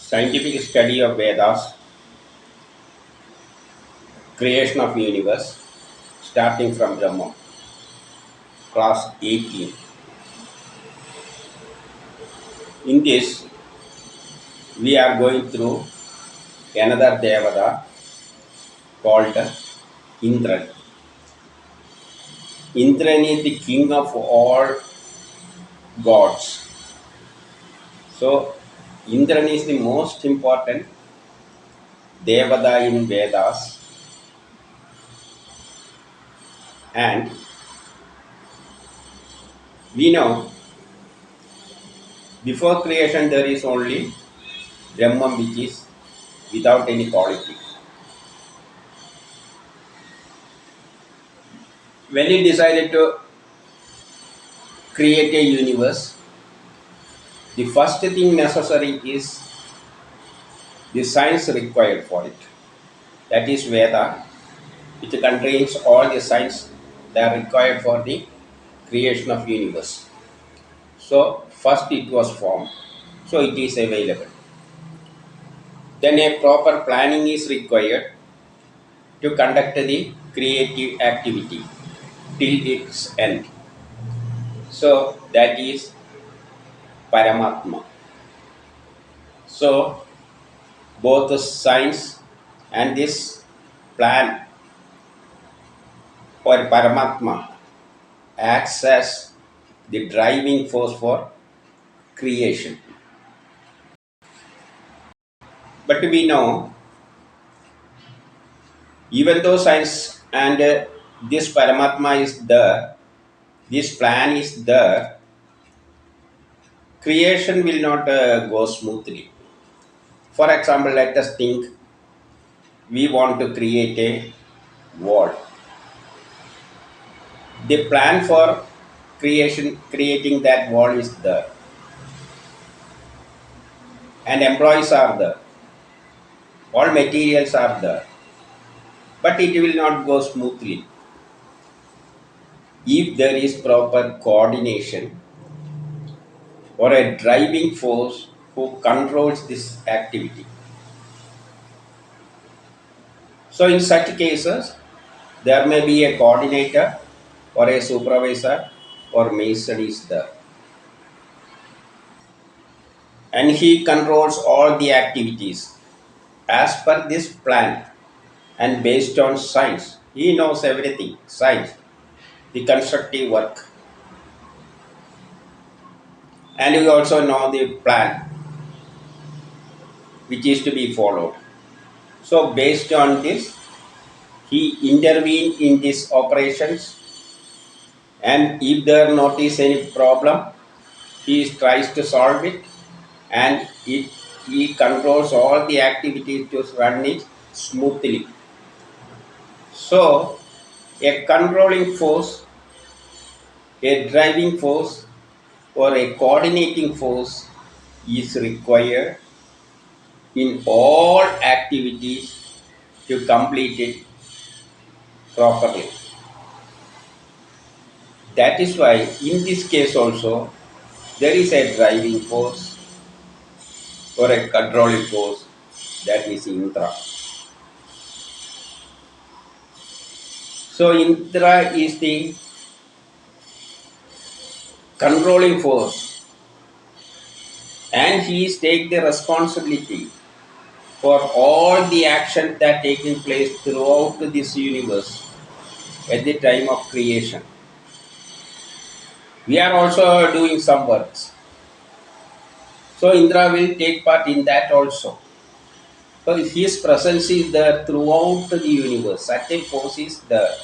Scientific study of Vedas, creation of universe, starting from Brahma, class 18. In this, we are going through another Devata called Indra. Indra is the king of all gods. So, Indra is the most important Devata in Vedas, and we know before creation there is only Brahman, which is without any quality. When he decided to create a universe, the first thing necessary is the science required for it. That is Veda, which contains all the science that are required for the creation of universe. So first it was formed, so it is available. Then a proper planning is required to conduct the creative activity till its end. So that is Paramatma. So both the science and this plan for Paramatma acts as the driving force for creation. But we know, even though science and this Paramatma is there, this plan is there, creation will not go smoothly. For example, let us think we want to create a wall. The plan for creating that wall is there, and employees are there, all materials are there, but it will not go smoothly if there is proper coordination or a driving force who controls this activity. So in such cases, there may be a coordinator or a supervisor or mason is there, and he controls all the activities as per this plan and based on science. He knows everything, science, the constructive work, and we also know the plan which is to be followed. So based on this, he intervened in these operations, and if there notice any problem, he tries to solve it, and he controls all the activities to run it smoothly. So a controlling force, a driving force, or a coordinating force is required in all activities to complete it properly. That is why in this case also there is a driving force or a controlling force, that is Indra. So Indra is the controlling force, and he is take the responsibility for all the action that taking place throughout this universe at the time of creation. We are also doing some works. So Indra will take part in that also. So his presence is there throughout the universe. Such a force is there.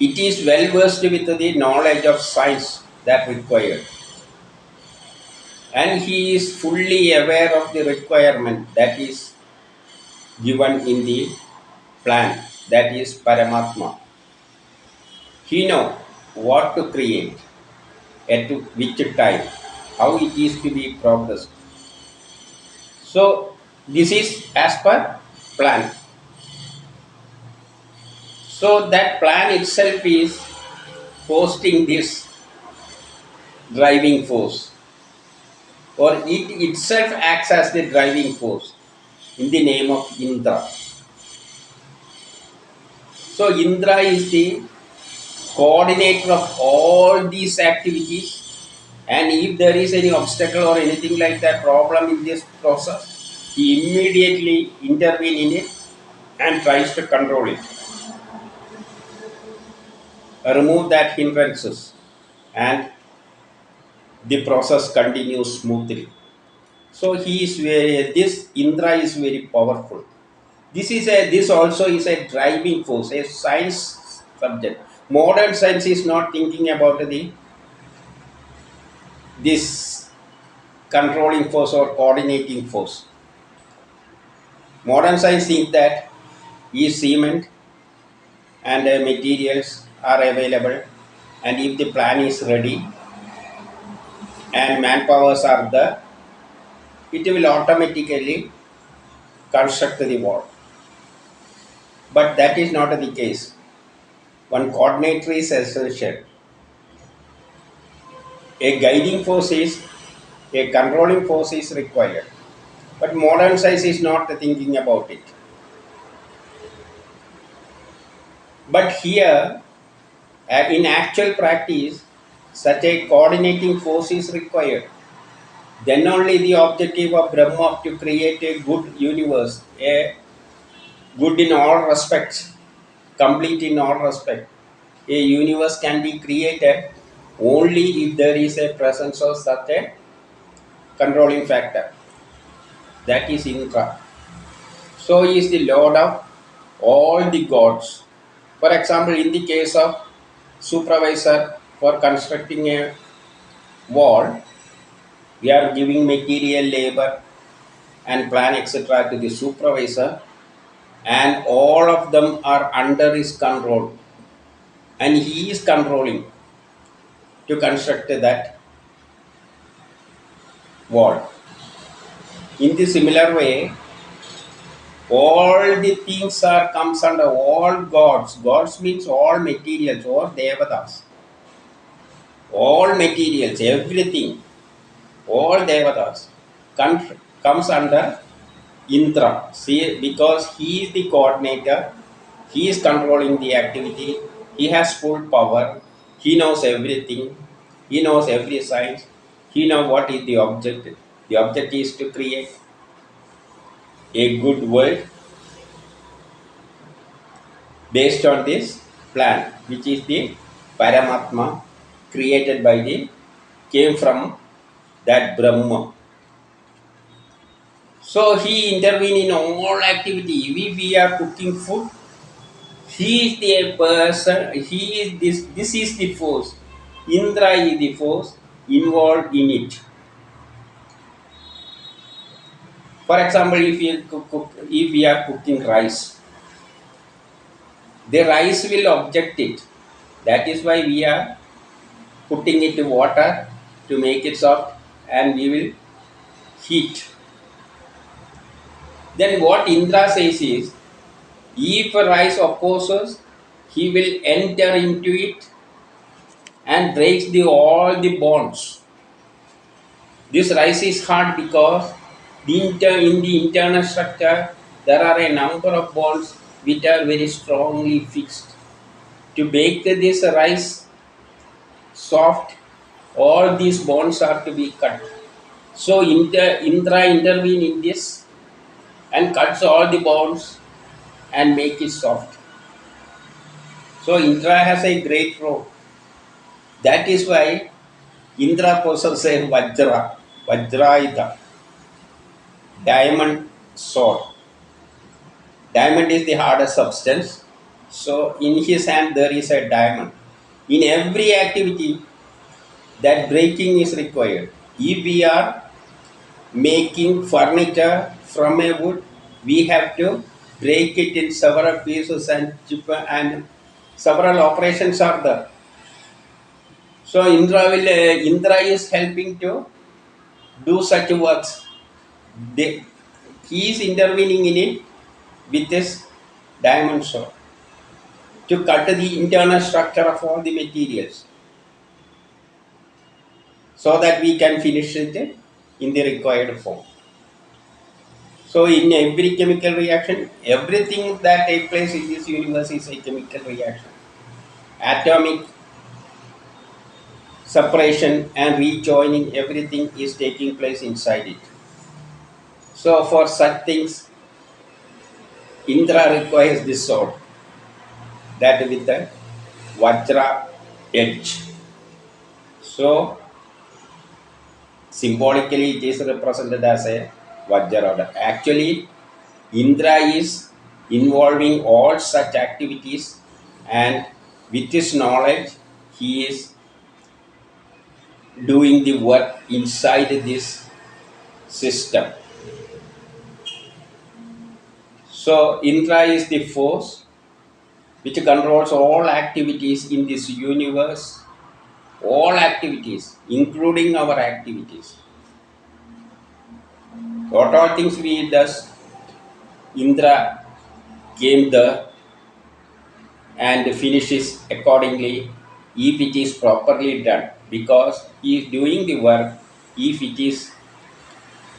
It is well versed with the knowledge of science that required. And he is fully aware of the requirement that is given in the plan, that is Paramatma. He knows what to create, at which time, how it is to be progressed. So this is as per plan. So that plan itself is hosting this driving force or it itself acts as the driving force in the name of Indra. So Indra is the coordinator of all these activities, and if there is any obstacle or anything like that problem in this process, he immediately intervene in it and tries to control it, remove that hindrances, and the process continues smoothly. So he is very, this Indra is very powerful. This also is a driving force, a science subject. Modern science is not thinking about this controlling force or coordinating force. Modern science thinks that if cement and materials are available, and if the plan is ready and manpowers are there, it will automatically construct the wall. But that is not the case. One coordinator is essential. A guiding force is, a controlling force is required. But modern science is not thinking about it. But here, in actual practice, such a coordinating force is required. Then only the objective of Brahma to create a good universe, a good in all respects, complete in all respects. A universe can be created only if there is a presence of such a controlling factor. That is Indra. So he is the Lord of all the gods. For example, in the case of supervisor for constructing a wall, we are giving material, labor, and plan, etc. to the supervisor, and all of them are under his control, and he is controlling to construct that wall. In the similar way, all the things are comes under all gods. Gods means all materials or devathas. All materials, everything, all devathas comes under Indra. See, because he is the coordinator, he is controlling the activity, he has full power, he knows everything, he knows every science, he knows what is the object. The object is to create a good world based on this plan, which is the Paramatma created by came from that Brahma. So he intervene in all activity. If we are cooking food, he is the person, he is this is the force. Indra is the force involved in it. For example, if we are cooking rice, the rice will object it. That is why we are putting it in water to make it soft, and we will heat. Then what Indra says is, if a rice opposes, he will enter into it and breaks all the bonds. This rice is hard because in the internal structure there are a number of bonds which are very strongly fixed. To make this rice soft, all these bonds are to be cut. So Indra intervene in this and cuts all the bonds and make it soft. So Indra has a great role. That is why Indra possesses Vajra, Vajraida, diamond sword. Diamond is the hardest substance. So in his hand there is a diamond. In every activity, that breaking is required. If we are making furniture from a wood, we have to break it in several pieces and chip, and several operations are there. So Indra is helping to do such works. He is intervening in it with his diamond sword to cut the internal structure of all the materials so that we can finish it in the required form. So in every chemical reaction, everything that takes place in this universe is a chemical reaction. Atomic separation and rejoining, everything is taking place inside it. So for such things, Indra requires this sword, that with the Vajra edge. So symbolically it is represented as a Vajra. Actually, Indra is involving all such activities, and with his knowledge, he is doing the work inside this system. So Indra is the force which controls all activities in this universe, all activities, including our activities. What all things we does, Indra came there and finishes accordingly if it is properly done, because he is doing the work if it is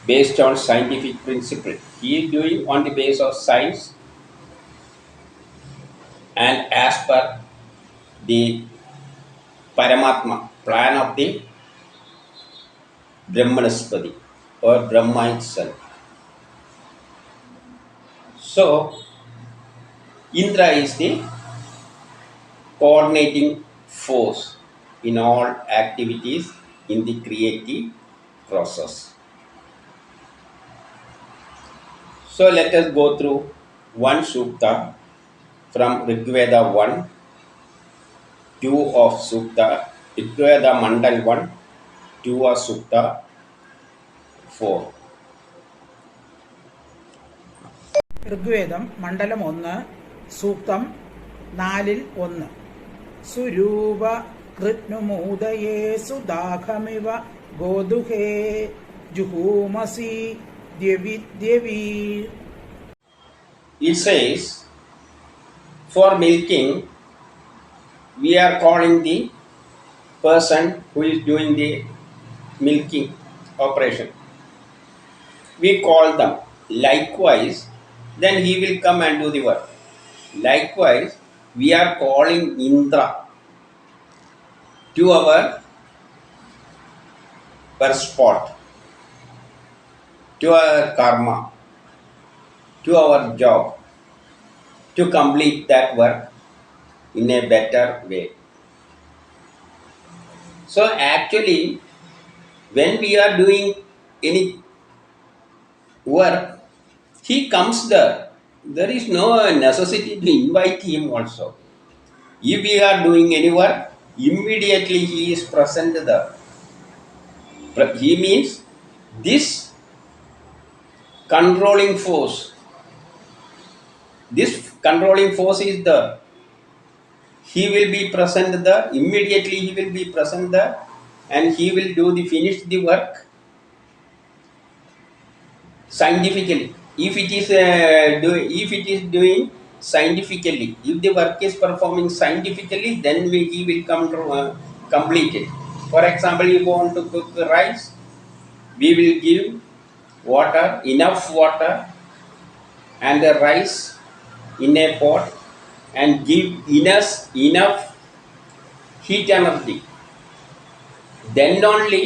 based on scientific principle. He is doing on the basis of science and as per the Paramatma plan of the Brahmanaspati or Brahma itself. So Indra is the coordinating force in all activities in the creative process. So let us go through one sukta from Rigveda 1, 2 of sukta, Rigveda Mandal 1, 2 of sukta 4. ഋഗ്വേദം മണ്ഡലം 1 സൂക്തം 4 1. സുരൂപ കൃത്നുമൂദയേ സുദാഖമിവ ഗോദുഹേ ജുഹൂമസി ദ്യവിദ്യവീ. It says, for milking, we are calling the person who is doing the milking operation. We call them. Likewise, then he will come and do the work. Likewise, we are calling Indra to our per spot, to our karma, to our job, to complete that work in a better way. So actually, when we are doing any work, he comes there. There is no necessity to invite him also. If we are doing any work, immediately he is present there. He means this controlling force. This controlling force is there. He will be present there. Immediately he will be present there, and he will finish the work scientifically. If it is doing scientifically, if the work is performing scientifically, then he will come to complete it. For example, you want to cook rice, we will give water, enough water, and the rice in a pot, and give enough heat energy. Then only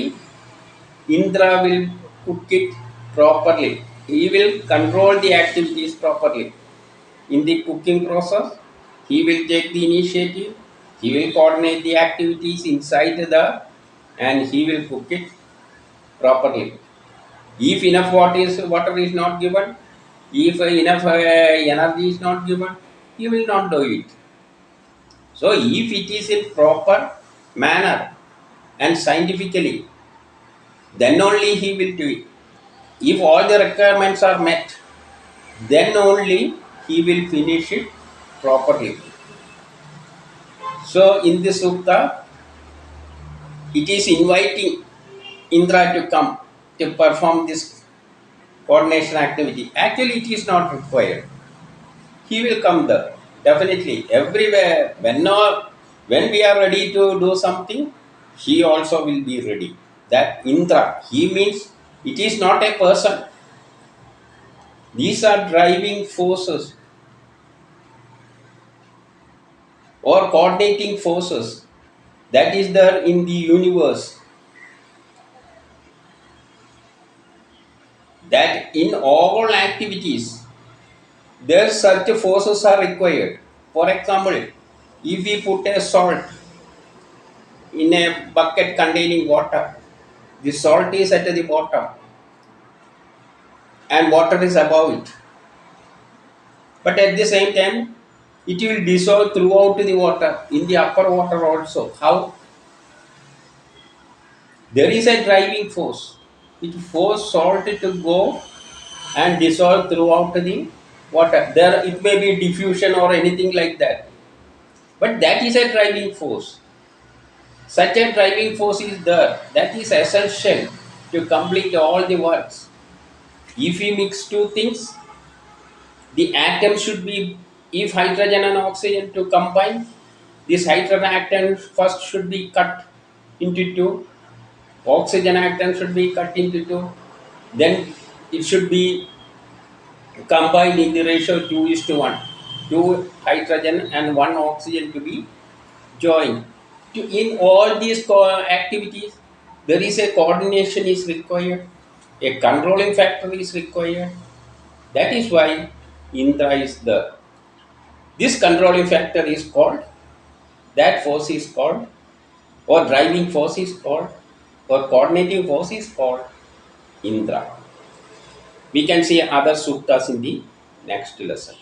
Indra will cook it properly. He will control the activities properly. In the cooking process, he will take the initiative, he will coordinate the activities inside and he will cook it properly. If enough water is not given, if enough energy is not given, he will not do it. So if it is in proper manner and scientifically, then only he will do it. If all the requirements are met, then only he will finish it properly. So in this sukta, it is inviting Indra to come to perform this coordination activity. Actually, it is not required. He will come there. Definitely, everywhere, when we are ready to do something, he also will be ready. That Indra, he means It is not a person. These are driving forces or coordinating forces that is there in the universe, that in all activities there such forces are required. For example, if we put a salt in a bucket containing water, the salt is at the bottom and water is above it. But at the same time, it will dissolve throughout the water, in the upper water also. How? There is a driving force which force salt to go and dissolve throughout the water. There it may be diffusion or anything like that. But that is a driving force. Such a driving force is there. That is essential to complete all the works. If we mix two things, the atom should be, if hydrogen and oxygen to combine, this hydrogen atom first should be cut into two, oxygen atom should be cut into two, then it should be combined in the ratio 2:1. Two hydrogen and one oxygen to be joined. In all these activities, there is a coordination is required, a controlling factor is required. That is why Indra is there. This controlling factor is called, that force is called, or driving force is called, or coordinating force is called Indra. We can see other suttas in the next lesson.